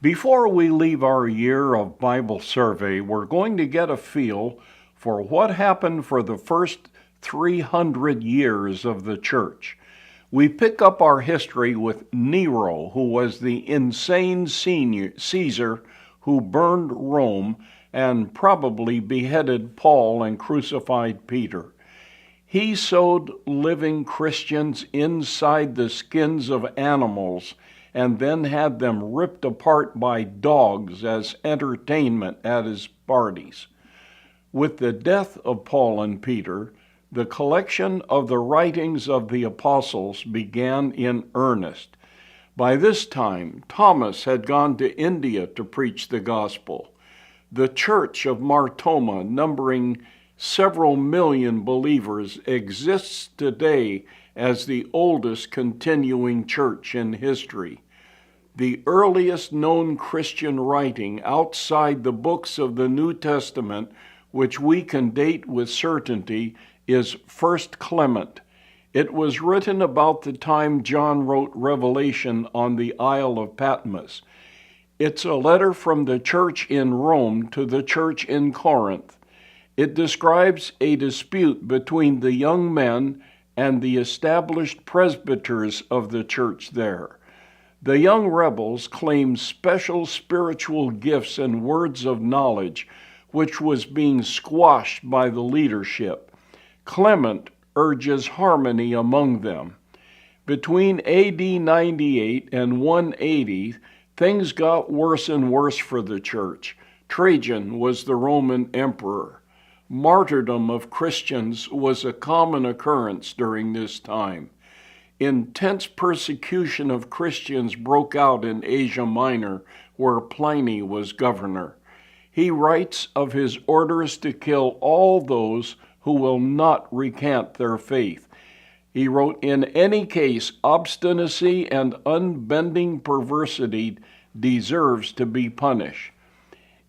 Before we leave our year of Bible survey, we're going to get a feel for what happened for the first 300 years of the church. We pick up our history with Nero, who was the insane Caesar who burned Rome and probably beheaded Paul and crucified Peter. He sewed living Christians inside the skins of animals and then had them ripped apart by dogs as entertainment at his parties. With the death of Paul and Peter, the collection of the writings of the apostles began in earnest. By this time, Thomas had gone to India to preach the gospel. The church of Martoma, numbering several million believers, exists today as the oldest continuing church in history. The earliest known Christian writing outside the books of the New Testament, which we can date with certainty, is 1 Clement. It was written about the time John wrote Revelation on the Isle of Patmos. It's a letter from the church in Rome to the church in Corinth. It describes a dispute between the young men and the established presbyters of the church there. The young rebels claimed special spiritual gifts and words of knowledge, which was being squashed by the leadership. Clement urges harmony among them. Between AD 98 and 180, things got worse and worse for the church. Trajan was the Roman emperor. Martyrdom of Christians was a common occurrence during this time. Intense persecution of Christians broke out in Asia Minor, where Pliny was governor. He writes of his orders to kill all those who will not recant their faith. He wrote, "In any case, obstinacy and unbending perversity deserves to be punished."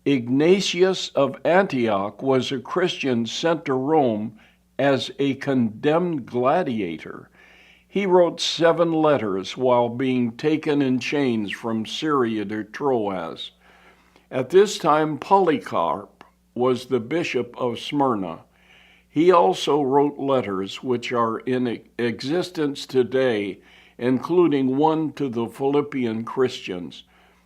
Ignatius of Antioch was a Christian sent to Rome as a condemned gladiator. He wrote 7 letters while being taken in chains from Syria to Troas. At this time, Polycarp was the bishop of Smyrna. He also wrote letters which are in existence today, including one to the Philippian Christians.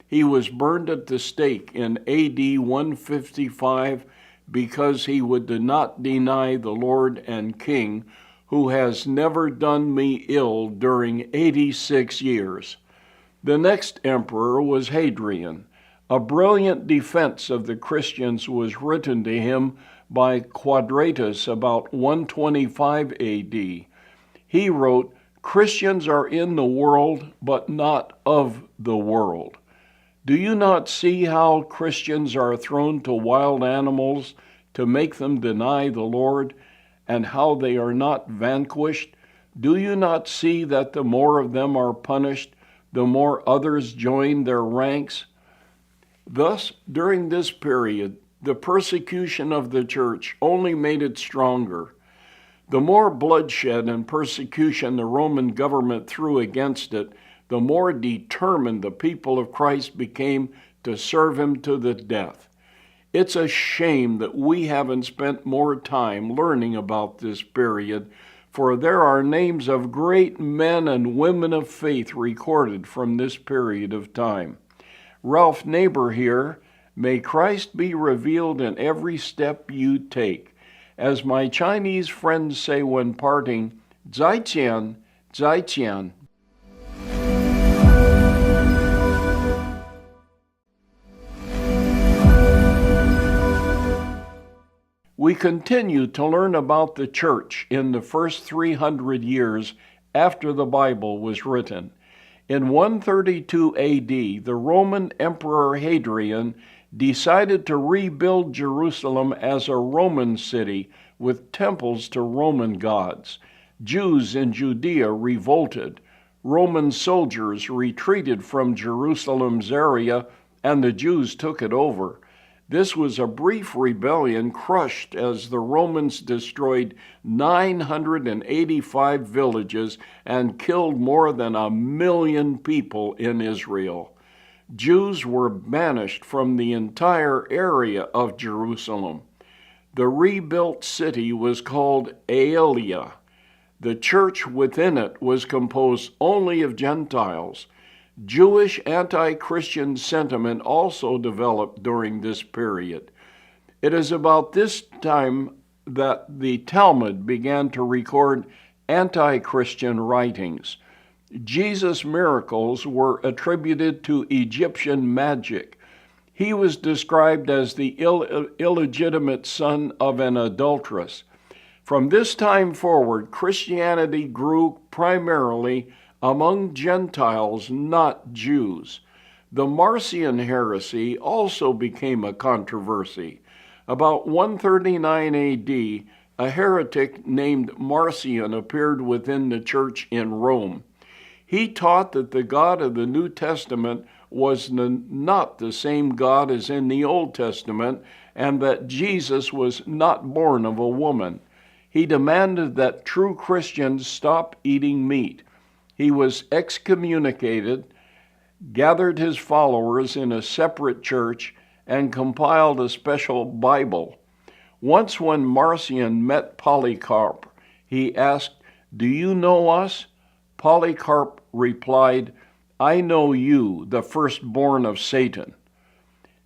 He was burned at the stake in AD 155 because he would not deny the Lord and King, who has never done me ill during 86 years. The next emperor was Hadrian. A brilliant defense of the Christians was written to him by Quadratus about 125 AD. He wrote, "Christians are in the world, but not of the world. Do you not see how Christians are thrown to wild animals to make them deny the Lord, and how they are not vanquished? Do you not see that the more of them are punished, the more others join their ranks?" Thus, during this period, the persecution of the church only made it stronger. The more bloodshed and persecution the Roman government threw against it, the more determined the people of Christ became to serve him to the death. It's a shame that we haven't spent more time learning about this period, for there are names of great men and women of faith recorded from this period of time. Ralph Neighbour here. May Christ be revealed in every step you take. As my Chinese friends say when parting, 再见, 再见. We continue to learn about the church in the first 300 years after the Bible was written. In 132 AD, the Roman Emperor Hadrian decided to rebuild Jerusalem as a Roman city with temples to Roman gods. Jews in Judea revolted. Roman soldiers retreated from Jerusalem's area, and the Jews took it over. This was a brief rebellion crushed as the Romans destroyed 985 villages and killed more than 1 million people in Israel. Jews were banished from the entire area of Jerusalem. The rebuilt city was called Aelia. The church within it was composed only of Gentiles. Jewish anti-Christian sentiment also developed during this period. It is about this time that the Talmud began to record anti-Christian writings. Jesus' miracles were attributed to Egyptian magic. He was described as the illegitimate son of an adulteress. From this time forward, Christianity grew primarily among Gentiles, not Jews. The Marcion heresy also became a controversy. About 139 A.D., a heretic named Marcion appeared within the church in Rome. He taught that the God of the New Testament was not the same God as in the Old Testament, and that Jesus was not born of a woman. He demanded that true Christians stop eating meat. He was excommunicated, gathered his followers in a separate church, and compiled a special Bible. Once when Marcion met Polycarp, he asked, "Do you know us?" Polycarp replied, "I know you, the firstborn of Satan."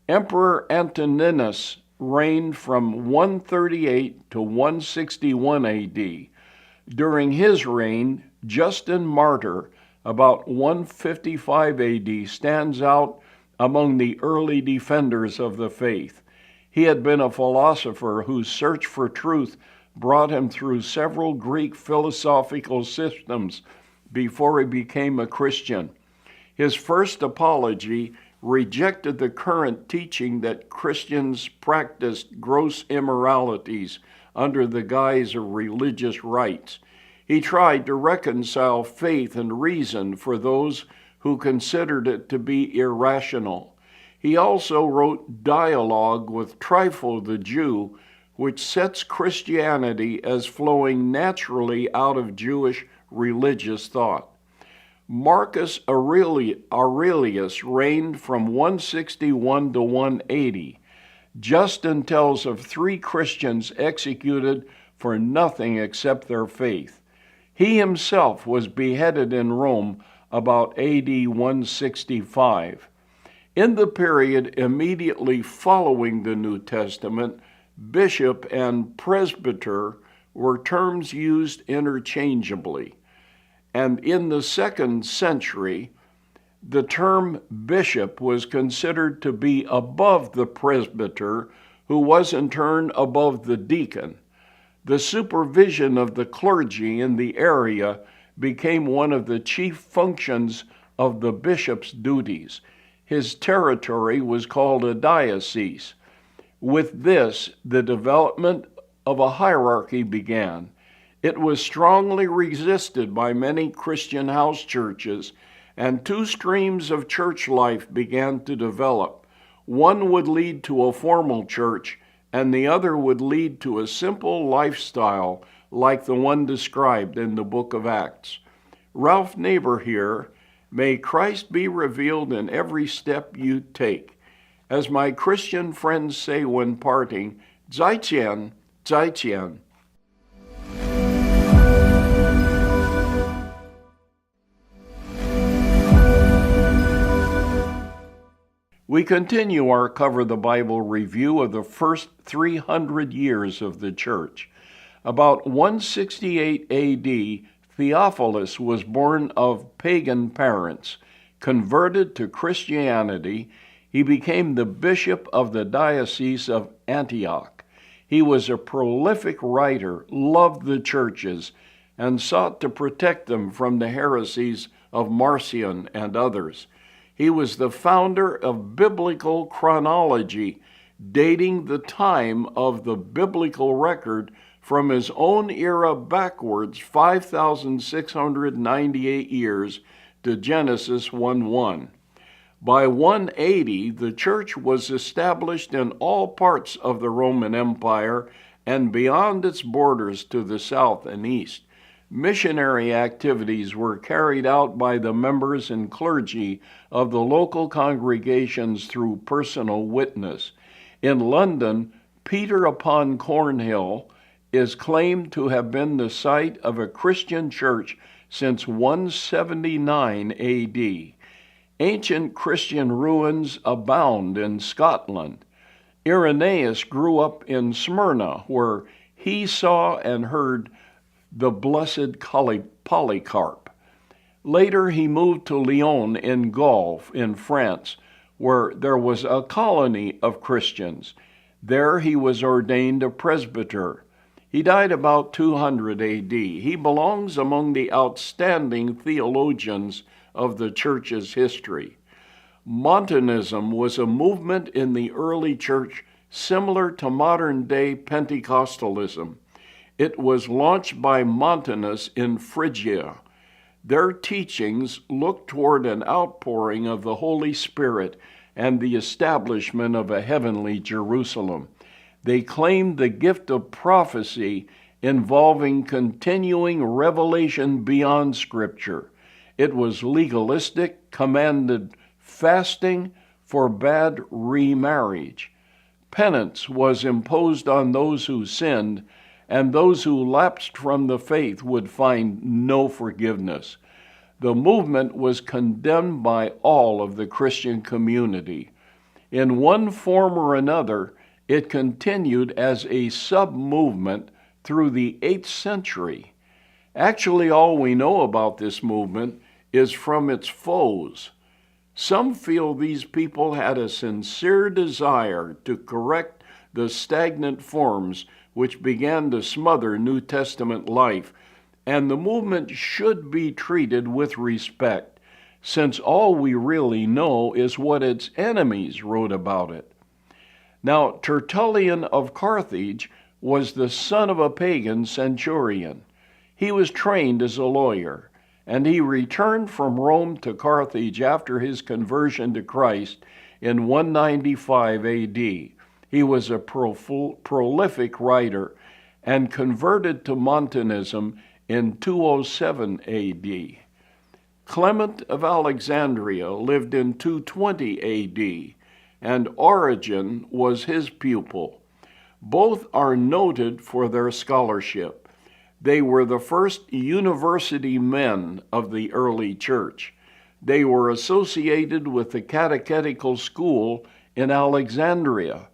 Emperor Antoninus reigned from 138 to 161 AD. During his reign, Justin Martyr, about 155 AD, stands out among the early defenders of the faith. He had been a philosopher whose search for truth brought him through several Greek philosophical systems before he became a Christian. His first apology rejected the current teaching that Christians practiced gross immoralities under the guise of religious rites. He tried to reconcile faith and reason for those who considered it to be irrational. He also wrote Dialogue with Trypho the Jew, which sets Christianity as flowing naturally out of Jewish religious thought. Marcus Aurelius reigned from 161 to 180. Justin tells of 3 Christians executed for nothing except their faith. He himself was beheaded in Rome about AD 165. In the period immediately following the New Testament, bishop and presbyter were terms used interchangeably. And in the 2nd century, the term bishop was considered to be above the presbyter, who was in turn above the deacon. The supervision of the clergy in the area became one of the chief functions of the bishop's duties. His territory was called a diocese. With this, the development of a hierarchy began. It was strongly resisted by many Christian house churches, and 2 streams of church life began to develop. One would lead to a formal church, and the other would lead to a simple lifestyle like the one described in the book of Acts. Ralph Neighbour here. May Christ be revealed in every step you take. As my Christian friends say when parting, 再见, 再见. We continue our Cover the Bible review of the first 300 years of the church. About 168 AD, Theophilus was born of pagan parents. Converted to Christianity, he became the bishop of the Diocese of Antioch. He was a prolific writer, loved the churches, and sought to protect them from the heresies of Marcion and others. He was the founder of biblical chronology, dating the time of the biblical record from his own era backwards 5,698 years to Genesis 1:1. By 180, the church was established in all parts of the Roman Empire and beyond its borders to the south and east. Missionary activities were carried out by the members and clergy of the local congregations through personal witness. In London, Peter upon Cornhill is claimed to have been the site of a Christian church since 179 AD. Ancient Christian ruins abound in Scotland. Irenaeus grew up in Smyrna, where he saw and heard the blessed Polycarp. Later, he moved to Lyon in Gaul, in France, where there was a colony of Christians. There he was ordained a presbyter. He died about 200 AD. He belongs among the outstanding theologians of the church's history. Montanism was a movement in the early church similar to modern-day Pentecostalism. It was launched by Montanus in Phrygia. Their teachings looked toward an outpouring of the Holy Spirit and the establishment of a heavenly Jerusalem. They claimed the gift of prophecy involving continuing revelation beyond Scripture. It was legalistic, commanded fasting, forbade remarriage. Penance was imposed on those who sinned, and those who lapsed from the faith would find no forgiveness. The movement was condemned by all of the Christian community. In one form or another, it continued as a sub-movement through the 8th century. Actually, all we know about this movement is from its foes. Some feel these people had a sincere desire to correct the stagnant forms which began to smother New Testament life, and the movement should be treated with respect, since all we really know is what its enemies wrote about it. Now, Tertullian of Carthage was the son of a pagan centurion. He was trained as a lawyer, and he returned from Rome to Carthage after his conversion to Christ in 195 AD. He was a prolific writer and converted to Montanism in 207 AD. Clement of Alexandria lived in 220 AD, and Origen was his pupil. Both are noted for their scholarship. They were the first university men of the early church. They were associated with the catechetical school in Alexandria.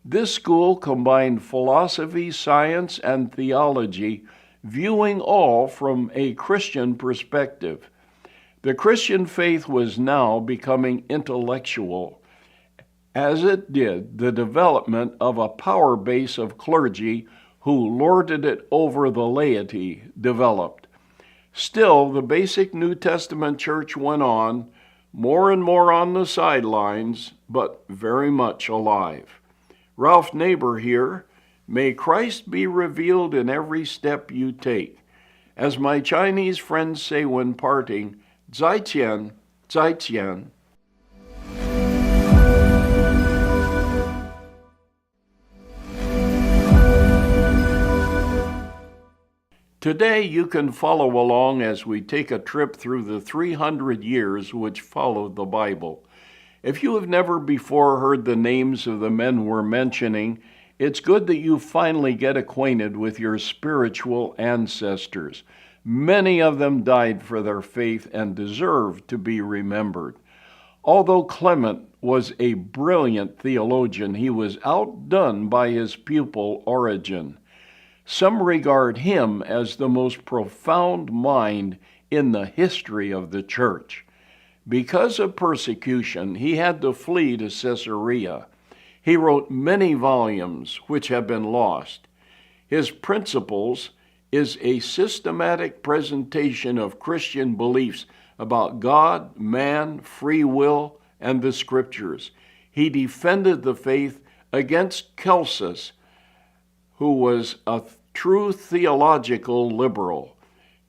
This school combined philosophy, science, and theology, viewing all from a Christian perspective. The Christian faith was now becoming intellectual, as it did the development of a power base of clergy who lorded it over the laity developed. Still, the basic New Testament church went on, more and more on the sidelines, but very much alive. Ralph Neighbour here. May Christ be revealed in every step you take. As my Chinese friends say when parting, 再见, 再见. Today you can follow along as we take a trip through the 300 years which followed the Bible. If you have never before heard the names of the men we're mentioning, it's good that you finally get acquainted with your spiritual ancestors. Many of them died for their faith and deserve to be remembered. Although Clement was a brilliant theologian, he was outdone by his pupil Origen. Some regard him as the most profound mind in the history of the church. Because of persecution, he had to flee to Caesarea. He wrote many volumes which have been lost. His Principles is a systematic presentation of Christian beliefs about God, man, free will, and the Scriptures. He defended the faith against Celsus, who was a true theological liberal.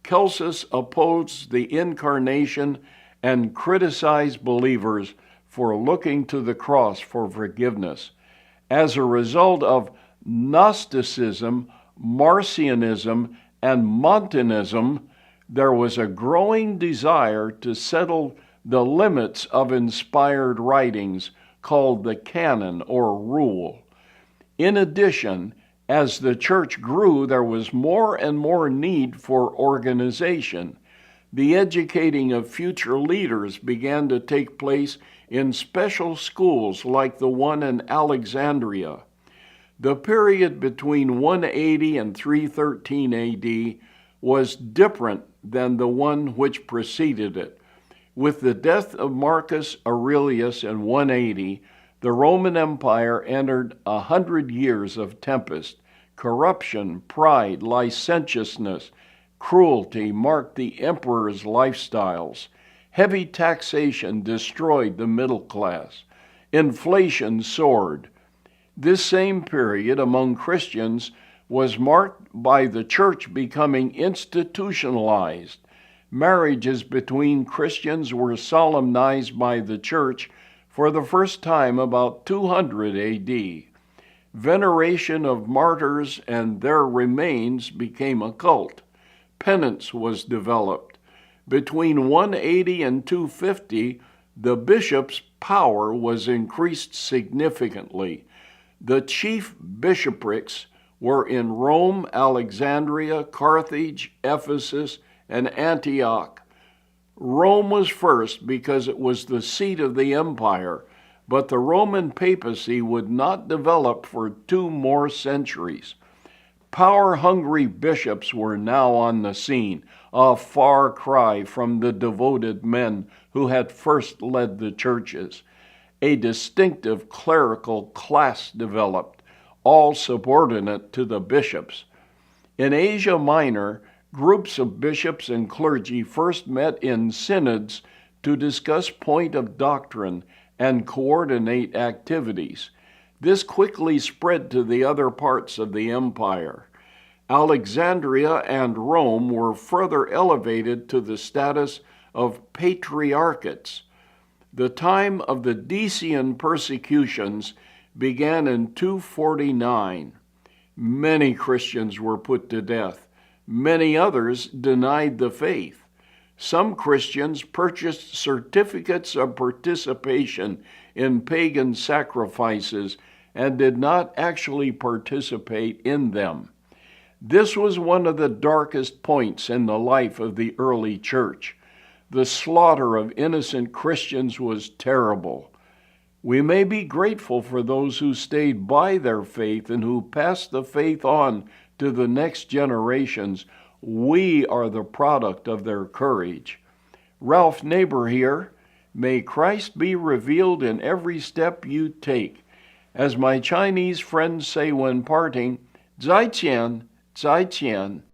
Celsus opposed the incarnation and criticized believers for looking to the cross for forgiveness. As a result of Gnosticism, Marcionism, and Montanism, there was a growing desire to settle the limits of inspired writings called the canon or rule. In addition, as the church grew, there was more and more need for organization. The educating of future leaders began to take place in special schools like the one in Alexandria. The period between 180 and 313 AD was different than the one which preceded it. With the death of Marcus Aurelius in 180, the Roman Empire entered 100 years of tempest. Corruption, pride, licentiousness, cruelty marked the emperor's lifestyles. Heavy taxation destroyed the middle class. Inflation soared. This same period among Christians was marked by the church becoming institutionalized. Marriages between Christians were solemnized by the church for the first time about 200 AD. Veneration of martyrs and their remains became a cult. Penance was developed. Between 180 and 250, the bishop's power was increased significantly. The chief bishoprics were in Rome, Alexandria, Carthage, Ephesus, and Antioch. Rome was first because it was the seat of the empire, but the Roman papacy would not develop for 2 more centuries. Power-hungry bishops were now on the scene, a far cry from the devoted men who had first led the churches. A distinctive clerical class developed, all subordinate to the bishops. In Asia Minor, groups of bishops and clergy first met in synods to discuss point of doctrine and coordinate activities. This quickly spread to the other parts of the empire. Alexandria and Rome were further elevated to the status of patriarchates. The time of the Decian persecutions began in 249. Many Christians were put to death. Many others denied the faith. Some Christians purchased certificates of participation in pagan sacrifices and did not actually participate in them. This was one of the darkest points in the life of the early church. The slaughter of innocent Christians was terrible. We may be grateful for those who stayed by their faith and who passed the faith on to the next generations. We are the product of their courage. Ralph Neighbour here. May Christ be revealed in every step you take. As my Chinese friends say when parting, 再见, 再见.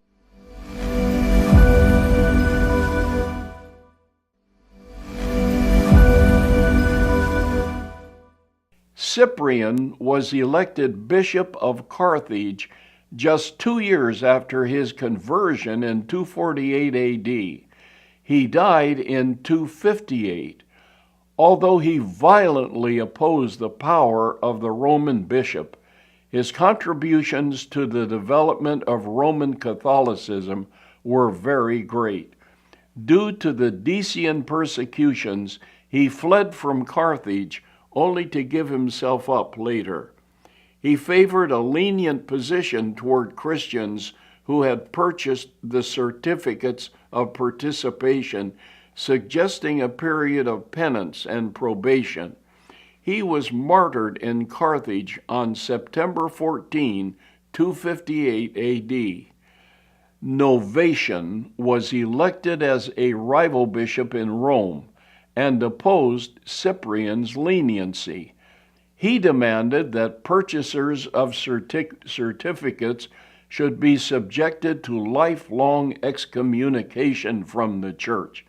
Cyprian was elected Bishop of Carthage just 2 years after his conversion in 248 AD. He died in 258. Although he violently opposed the power of the Roman bishop, his contributions to the development of Roman Catholicism were very great. Due to the Decian persecutions, he fled from Carthage only to give himself up later. He favored a lenient position toward Christians who had purchased the certificates of participation, suggesting a period of penance and probation. He was martyred in Carthage on September 14, 258 AD. Novatian was elected as a rival bishop in Rome and opposed Cyprian's leniency. He demanded that purchasers of certificates should be subjected to lifelong excommunication from the church.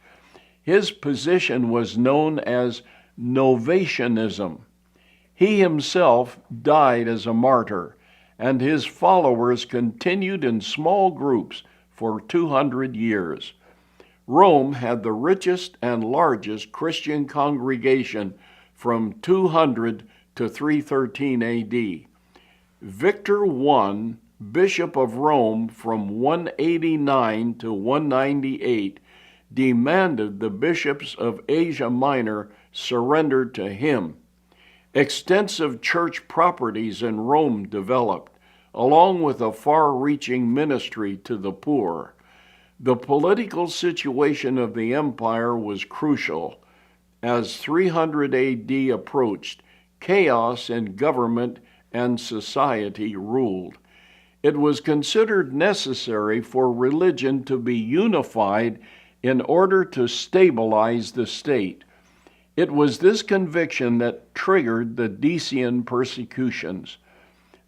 His position was known as Novatianism. He himself died as a martyr, and his followers continued in small groups for 200 years. Rome had the richest and largest Christian congregation from 200 to 313 AD. Victor I Bishop of Rome from 189 to 198, demanded the bishops of Asia Minor surrender to him. Extensive church properties in Rome developed, along with a far-reaching ministry to the poor. The political situation of the empire was crucial. As 300 AD approached, chaos in government and society ruled. It was considered necessary for religion to be unified in order to stabilize the state. It was this conviction that triggered the Decian persecutions.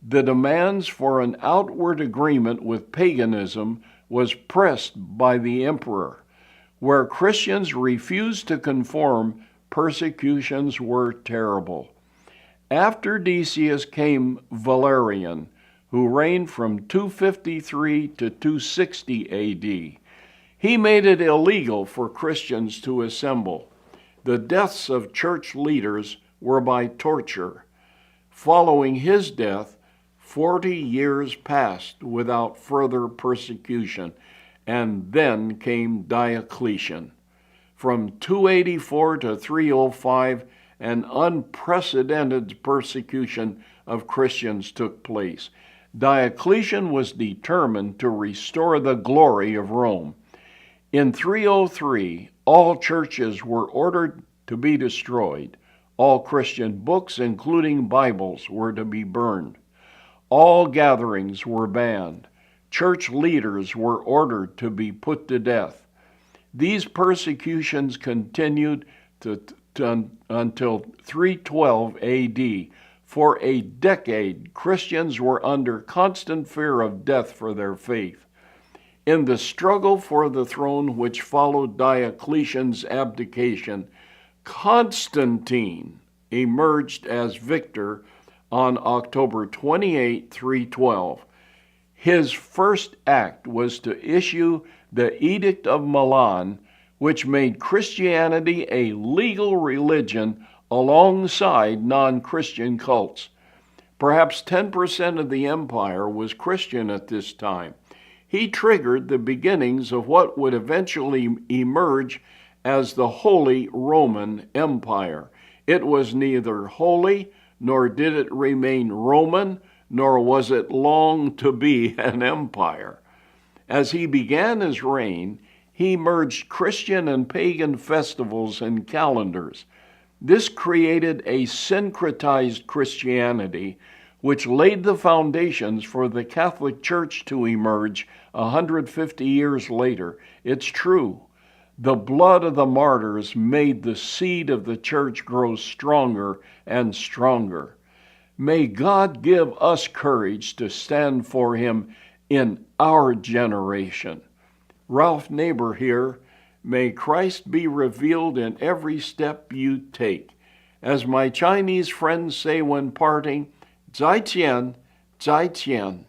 The demands for an outward agreement with paganism was pressed by the emperor. Where Christians refused to conform, persecutions were terrible. After Decius came Valerian, who reigned from 253 to 260 AD. He made it illegal for Christians to assemble. The deaths of church leaders were by torture. Following his death, 40 years passed without further persecution, and then came Diocletian. From 284 to 305, an unprecedented persecution of Christians took place. Diocletian was determined to restore the glory of Rome. In 303, all churches were ordered to be destroyed. All Christian books, including Bibles, were to be burned. All gatherings were banned. Church leaders were ordered to be put to death. These persecutions continued until 312 AD. For a decade, Christians were under constant fear of death for their faith. In the struggle for the throne which followed Diocletian's abdication, Constantine emerged as victor on October 28, 312. His first act was to issue the Edict of Milan, which made Christianity a legal religion alongside non-Christian cults. Perhaps 10% of the empire was Christian at this time. He triggered the beginnings of what would eventually emerge as the Holy Roman Empire. It was neither holy, nor did it remain Roman, nor was it long to be an empire. As he began his reign, he merged Christian and pagan festivals and calendars. This created a syncretized Christianity, which laid the foundations for the Catholic Church to emerge 150 years later. It's true. The blood of the martyrs made the seed of the church grow stronger and stronger. May God give us courage to stand for him in our generation. Ralph Neighbour here. May Christ be revealed in every step you take. As my Chinese friends say when parting, 再见, 再见.